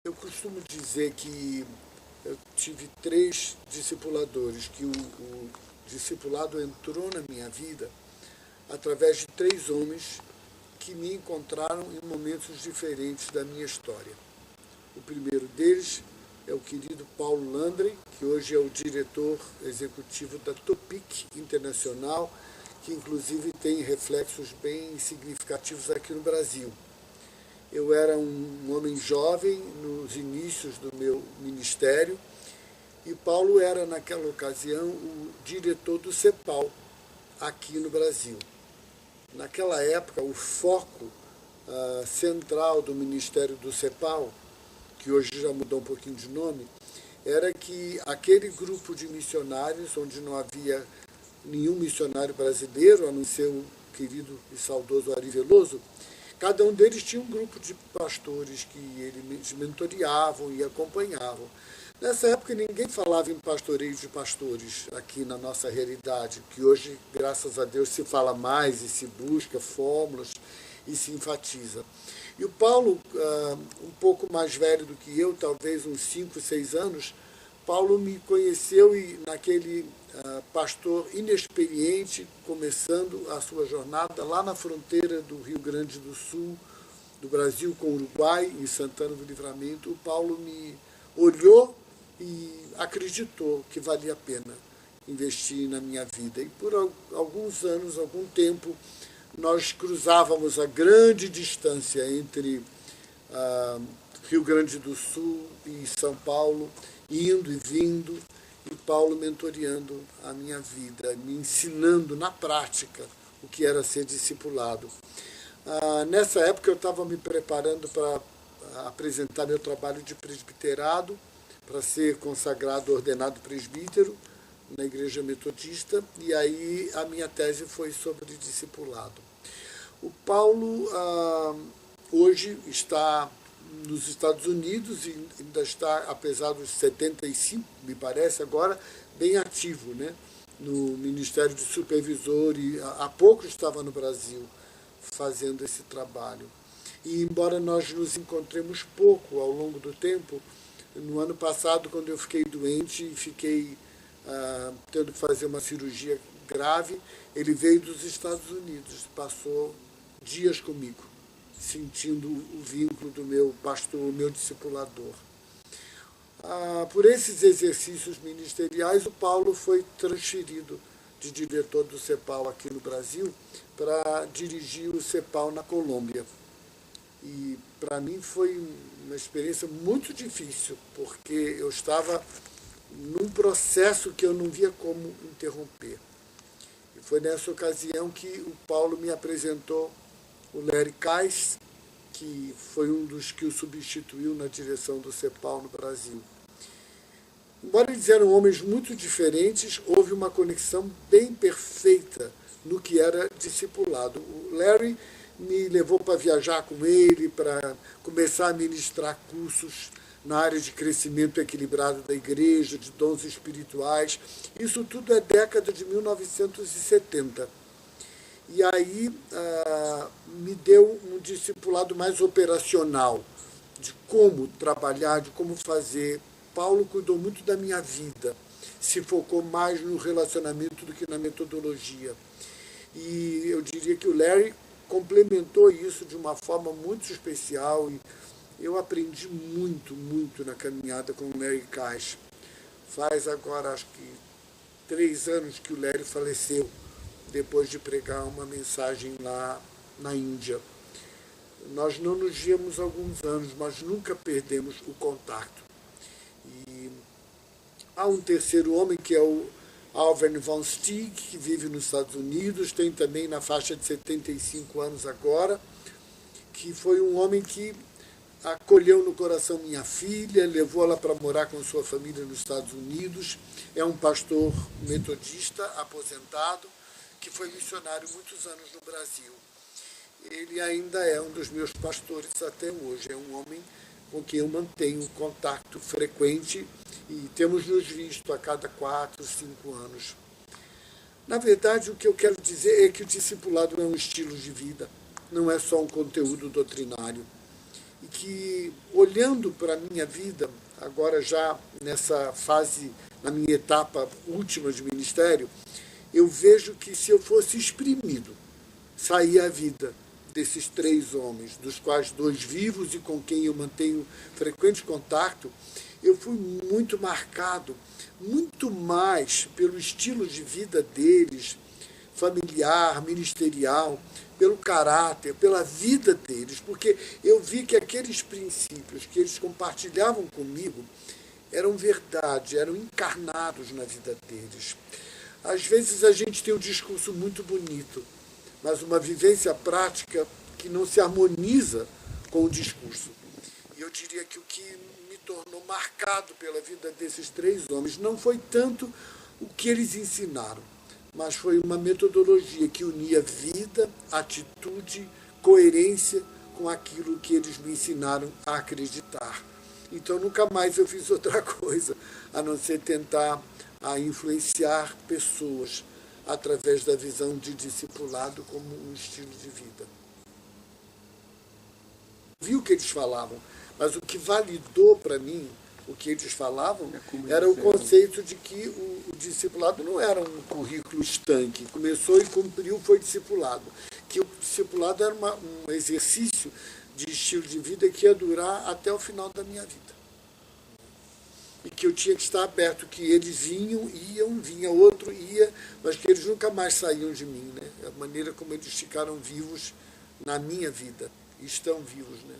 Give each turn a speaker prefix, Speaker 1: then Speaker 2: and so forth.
Speaker 1: Eu costumo dizer que eu tive três discipuladores, que o discipulado entrou na minha vida através de três homens que me encontraram em momentos diferentes da minha história. O primeiro deles é o querido Paulo Landry, que hoje é o diretor executivo da Topic Internacional, que inclusive tem reflexos bem significativos aqui no Brasil. Eu era um homem jovem nos inícios do meu ministério e Paulo era, naquela ocasião, o diretor do CEPAL aqui no Brasil. Naquela época, o foco central do Ministério do CEPAL, que hoje já mudou um pouquinho de nome, era que aquele grupo de missionários, onde não havia nenhum missionário brasileiro, a não ser o querido e saudoso Ari Veloso, cada um deles tinha um grupo de pastores que eles mentoreavam e acompanhavam. Nessa época ninguém falava em pastoreio de pastores aqui na nossa realidade, que hoje, graças a Deus, se fala mais e se busca fórmulas e se enfatiza. E o Paulo, um pouco mais velho do que eu, talvez uns 5, 6 anos, Paulo me conheceu e naquele pastor inexperiente, começando a sua jornada lá na fronteira do Rio Grande do Sul, do Brasil com o Uruguai, em Santana do Livramento, o Paulo me olhou e acreditou que valia a pena investir na minha vida. E por alguns anos, algum tempo, nós cruzávamos a grande distância entre Rio Grande do Sul e São Paulo, indo e vindo, e Paulo mentoreando a minha vida, me ensinando na prática o que era ser discipulado. Nessa época eu estava me preparando para apresentar meu trabalho de presbiterado, para ser consagrado, ordenado presbítero na Igreja Metodista, e aí a minha tese foi sobre discipulado. O Paulo hoje está nos Estados Unidos e ainda está, apesar dos 75, me parece agora, bem ativo, né? No Ministério de Supervisor, e há pouco estava no Brasil fazendo esse trabalho. E embora nós nos encontremos pouco ao longo do tempo, no ano passado, quando eu fiquei doente e fiquei tendo que fazer uma cirurgia grave, ele veio dos Estados Unidos, passou dias comigo, sentindo o vínculo do meu pastor, o meu discipulador. Por esses exercícios ministeriais, o Paulo foi transferido de diretor do CEPAL aqui no Brasil para dirigir o CEPAL na Colômbia. E para mim foi uma experiência muito difícil, porque eu estava num processo que eu não via como interromper. E foi nessa ocasião que o Paulo me apresentou o Larry Kais, que foi um dos que o substituiu na direção do CEPAL no Brasil. Embora eles eram homens muito diferentes, houve uma conexão bem perfeita no que era discipulado. O Larry me levou para viajar com ele, para começar a ministrar cursos na área de crescimento equilibrado da igreja, de dons espirituais. Isso tudo é década de 1970. E aí me deu um discipulado mais operacional, de como trabalhar, de como fazer. Paulo cuidou muito da minha vida, se focou mais no relacionamento do que na metodologia. E eu diria que o Larry complementou isso de uma forma muito especial e eu aprendi muito, muito na caminhada com o Larry Kais. Faz agora, acho que 3 anos que o Larry faleceu, depois de pregar uma mensagem lá na Índia. Nós não nos víamos há alguns anos, mas nunca perdemos o contato. E há um terceiro homem, que é o Alvin Van Stieg, que vive nos Estados Unidos, tem também na faixa de 75 anos agora, que foi um homem que acolheu no coração minha filha, levou ela para morar com sua família nos Estados Unidos, é um pastor metodista aposentado, que foi missionário muitos anos no Brasil. Ele ainda é um dos meus pastores até hoje, é um homem com quem eu mantenho contato frequente e temos nos visto a cada 4, 5 anos. Na verdade, o que eu quero dizer é que o discipulado é um estilo de vida, não é só um conteúdo doutrinário. e que, olhando para a minha vida, agora já nessa fase, na minha etapa última de ministério, eu vejo que se eu fosse exprimido, sair a vida desses 3 homens, dos quais 2 vivos e com quem eu mantenho frequente contato, eu fui muito marcado, muito mais pelo estilo de vida deles, familiar, ministerial, pelo caráter, pela vida deles, porque eu vi que aqueles princípios que eles compartilhavam comigo eram verdade, eram encarnados na vida deles. Às vezes a gente tem um discurso muito bonito, mas uma vivência prática que não se harmoniza com o discurso. E eu diria que o que me tornou marcado pela vida desses 3 homens não foi tanto o que eles ensinaram, mas foi uma metodologia que unia vida, atitude, coerência com aquilo que eles me ensinaram a acreditar. Então nunca mais eu fiz outra coisa a não ser tentar influenciar pessoas através da visão de discipulado como um estilo de vida. Vi o que eles falavam, mas o que validou para mim o que eles falavam era o conceito de que o discipulado não era um currículo estanque. Começou e cumpriu, foi discipulado. Que o discipulado era um exercício de estilo de vida que ia durar até o final da minha vida. E que eu tinha que estar aberto, que eles vinha outro, ia, mas que eles nunca mais saíam de mim, né? A maneira como eles ficaram vivos na minha vida, e estão vivos, né?